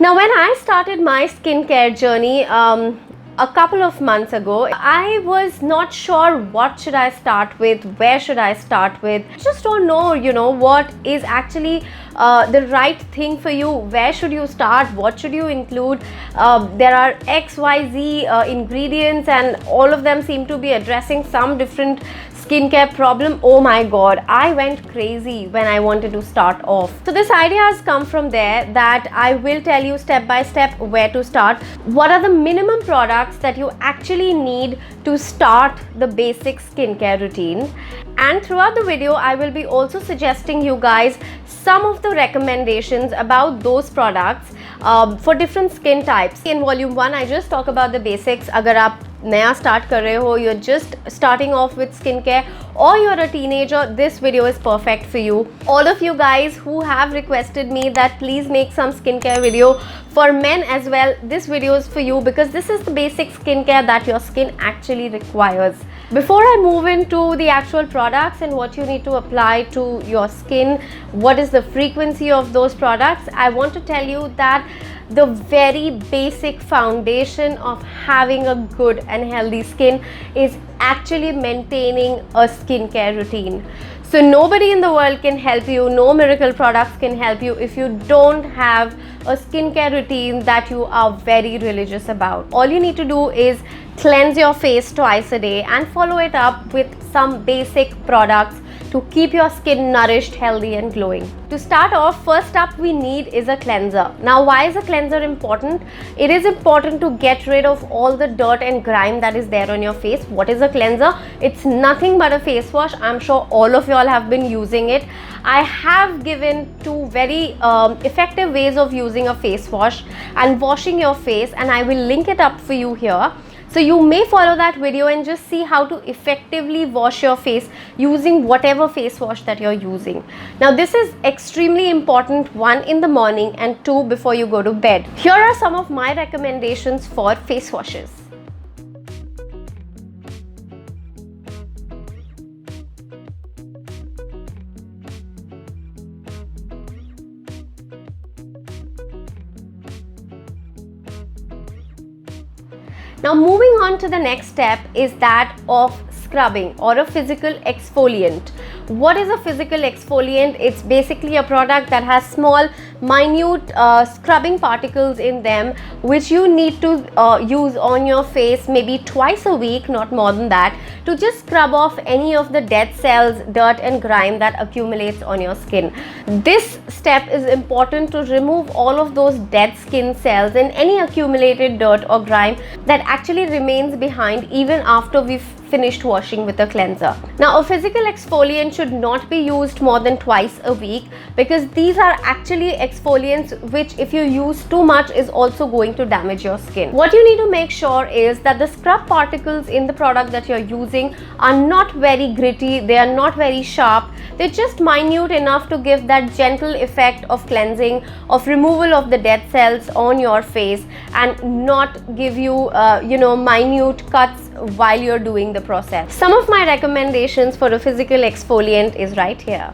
Now, when I started my skincare journey a couple of months ago, I was not sure what should I start with, where should I start with. Just don't know, what is actually the right thing for you. Where should you start? What should you include? There are XYZ ingredients, and all of them seem to be addressing some different skincare problem. Oh my god, I went crazy when I wanted to start off. So this idea has come from there, that I will tell you step by step where to start. What are the minimum products that you actually need to start the basic skincare routine? And throughout the video, I will be also suggesting you guys some of the recommendations about those products for different skin types. In volume 1, I just talk about the basics. Agar aap नया start कर रहे हो, you're just starting off with skincare, or you're a teenager, this video is perfect for you. All of you guys who have requested me that please make some skincare video for men as well, this video is for you, because this is the basic skincare that your skin actually requires. Before I move into the actual products and what you need to apply to your skin, what is the frequency of those products, I want to tell you that the very basic foundation of having a good and healthy skin is actually maintaining a skincare routine. So nobody in the world can help you, no miracle products can help you if you don't have a skincare routine that you are very religious about. All you need to do is cleanse your face twice a day and follow it up with some basic products to keep your skin nourished, healthy and glowing. To start off, first up we need is a cleanser. Now, why is a cleanser important? It is important to get rid of all the dirt and grime that is there on your face. What is a cleanser? It's nothing but a face wash. I'm sure all of y'all have been using it. I have given 2 very effective ways of using a face wash and washing your face, and I will link it up for you here. So you may follow that video and just see how to effectively wash your face using whatever face wash that you're using. Now this is extremely important, 1 in the morning and 2 before you go to bed. Here are some of my recommendations for face washes. Now moving on to the next step is that of scrubbing or a physical exfoliant. What is a physical exfoliant? It's basically a product that has small, minute scrubbing particles in them, which you need to use on your face maybe twice a week, not more than that, to just scrub off any of the dead cells, dirt and grime that accumulates on your skin. This step is important to remove all of those dead skin cells and any accumulated dirt or grime that actually remains behind even after we've finished washing with a cleanser. Now, a physical exfoliant should not be used more than twice a week, because these are actually exfoliants which, if you use too much, is also going to damage your skin. What you need to make sure is that the scrub particles in the product that you're using are not very gritty, they are not very sharp, they're just minute enough to give that gentle effect of cleansing, of removal of the dead cells on your face, and not give you minute cuts while you're doing the process. Some of my recommendations for a physical exfoliant is right here.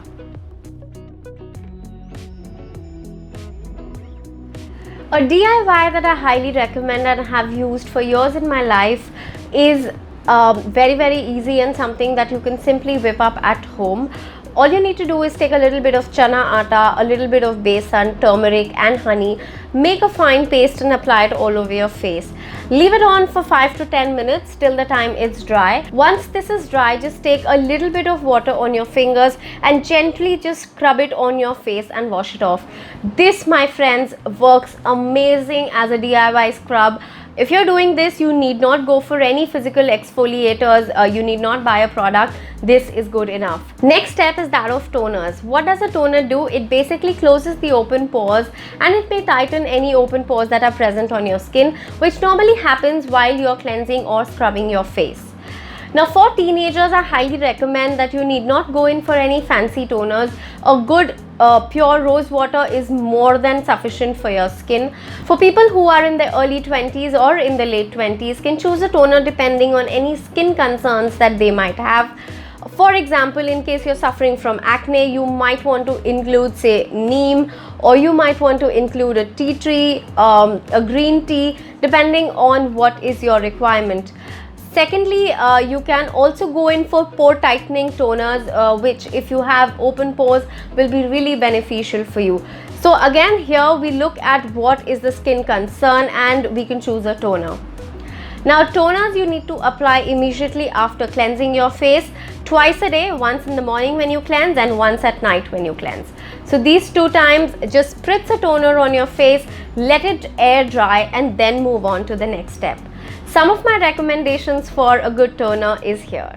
A DIY that I highly recommend and have used for years in my life is very, very easy and something that you can simply whip up at home. All you need to do is take a little bit of chana atta, a little bit of besan, turmeric and honey, make a fine paste and apply it all over your face. Leave it on for 5 to 10 minutes till the time it's dry. Once this is dry, just take a little bit of water on your fingers and gently just scrub it on your face and wash it off. This, my friends, works amazing as a DIY scrub. If you're doing this, you need not go for any physical exfoliators, you need not buy a product. This is good enough. Next step is that of toners. What does a toner do? It basically closes the open pores and it may tighten any open pores that are present on your skin, which normally happens while you're cleansing or scrubbing your face. Now, for teenagers, I highly recommend that you need not go in for any fancy toners. A good pure rose water is more than sufficient for your skin. For people who are in their early 20s or in the late 20s, can choose a toner depending on any skin concerns that they might have. For example, in case you're suffering from acne, you might want to include, say, neem, or you might want to include a tea tree, a green tea, depending on what is your requirement. Secondly, you can also go in for pore tightening toners, which if you have open pores will be really beneficial for you. So again, here we look at what is the skin concern and we can choose a toner. Now, toners you need to apply immediately after cleansing your face, twice a day, once in the morning when you cleanse and once at night when you cleanse. So these 2 times, just spritz a toner on your face, let it air dry and then move on to the next step. Some of my recommendations for a good toner is here.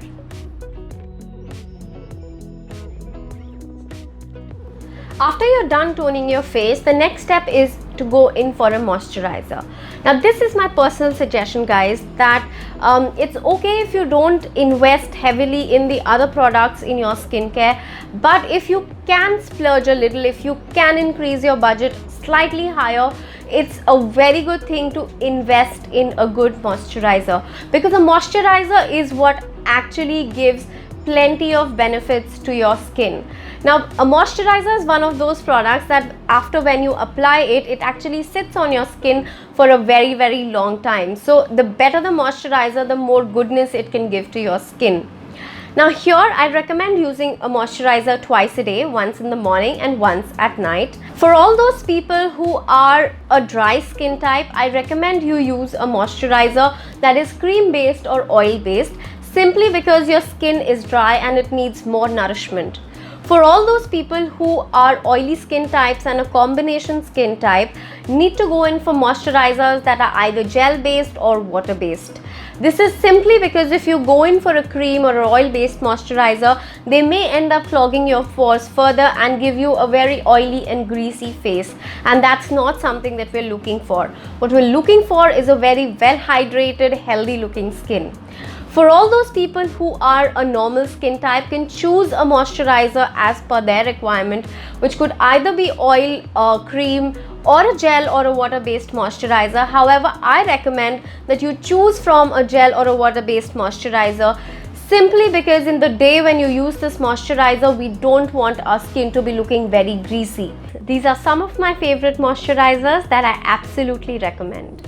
After you're done toning your face, the next step is to go in for a moisturizer. Now this is my personal suggestion, guys, that it's okay if you don't invest heavily in the other products in your skincare, but if you can splurge a little, if you can increase your budget slightly higher, it's a very good thing to invest in a good moisturizer, because a moisturizer is what actually gives plenty of benefits to your skin. Now, a moisturizer is one of those products that after when you apply it, it actually sits on your skin for a very, very long time. So the better the moisturizer, the more goodness it can give to your skin. Now here I recommend using a moisturizer twice a day, once in the morning and once at night. For all those people who are a dry skin type, I recommend you use a moisturizer that is cream based or oil based, simply because your skin is dry and it needs more nourishment. For all those people who are oily skin types and a combination skin type, need to go in for moisturizers that are either gel based or water based. This is simply because if you go in for a cream or an oil based moisturizer, they may end up clogging your pores further and give you a very oily and greasy face, and that's not something that we're looking for. What we're looking for is a very well hydrated, healthy looking skin. For all those people who are a normal skin type, can choose a moisturizer as per their requirement, which could either be oil, cream, or a gel or a water based moisturizer. However, I recommend that you choose from a gel or a water based moisturizer, simply because in the day when you use this moisturizer, we don't want our skin to be looking very greasy. These are some of my favorite moisturizers that I absolutely recommend.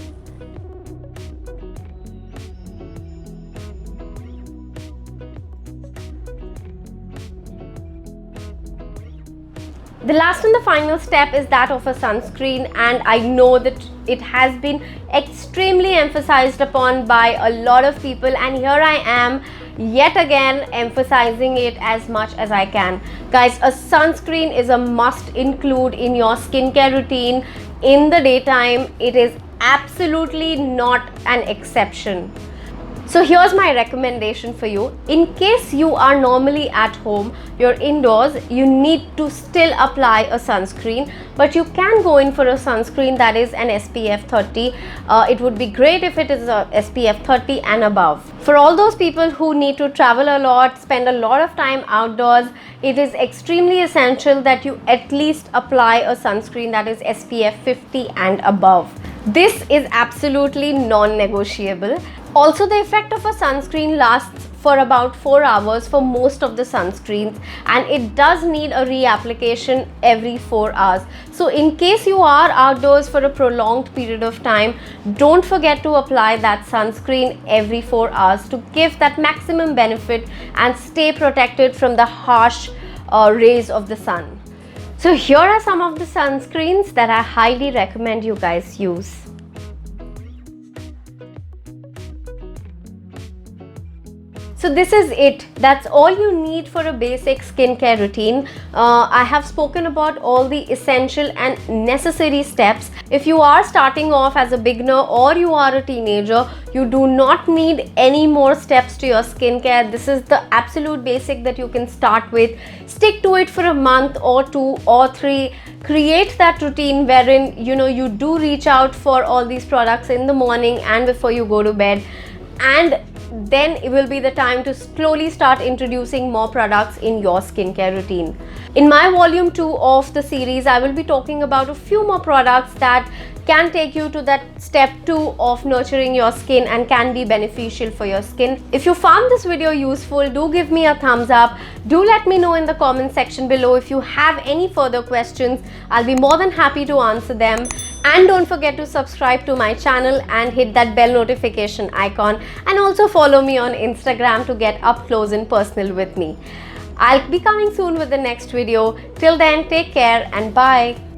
The last and the final step is that of a sunscreen, and I know that it has been extremely emphasized upon by a lot of people, and here I am yet again emphasizing it as much as I can. Guys, a sunscreen is a must include in your skincare routine in the daytime. It is absolutely not an exception. So here's my recommendation for you. In case you are normally at home, you're indoors, you need to still apply a sunscreen, but you can go in for a sunscreen that is an SPF 30. It would be great if it is a SPF 30 and above. For all those people who need to travel a lot, spend a lot of time outdoors, it is extremely essential that you at least apply a sunscreen that is SPF 50 and above. This is absolutely non-negotiable. Also, the effect of a sunscreen lasts for about 4 hours for most of the sunscreens, and it does need a reapplication every 4 hours. So in case you are outdoors for a prolonged period of time, don't forget to apply that sunscreen every 4 hours to give that maximum benefit and stay protected from the harsh rays of the sun. So here are some of the sunscreens that I highly recommend you guys use. So this is it. That's all you need for a basic skincare routine. I have spoken about all the essential and necessary steps. If you are starting off as a beginner or you are a teenager, you do not need any more steps to your skincare. This is the absolute basic that you can start with. Stick to it for a month or 2 or 3. Create that routine wherein you do reach out for all these products in the morning and before you go to bed, and then it will be the time to slowly start introducing more products in your skincare routine. In my volume 2 of the series, I will be talking about a few more products that can take you to that step 2 of nurturing your skin and can be beneficial for your skin. If you found this video useful, do give me a thumbs up. Do let me know in the comment section below if you have any further questions. I'll be more than happy to answer them. And don't forget to subscribe to my channel and hit that bell notification icon, and also follow me on Instagram to get up close and personal with me. I'll be coming soon with the next video. Till then, take care and bye.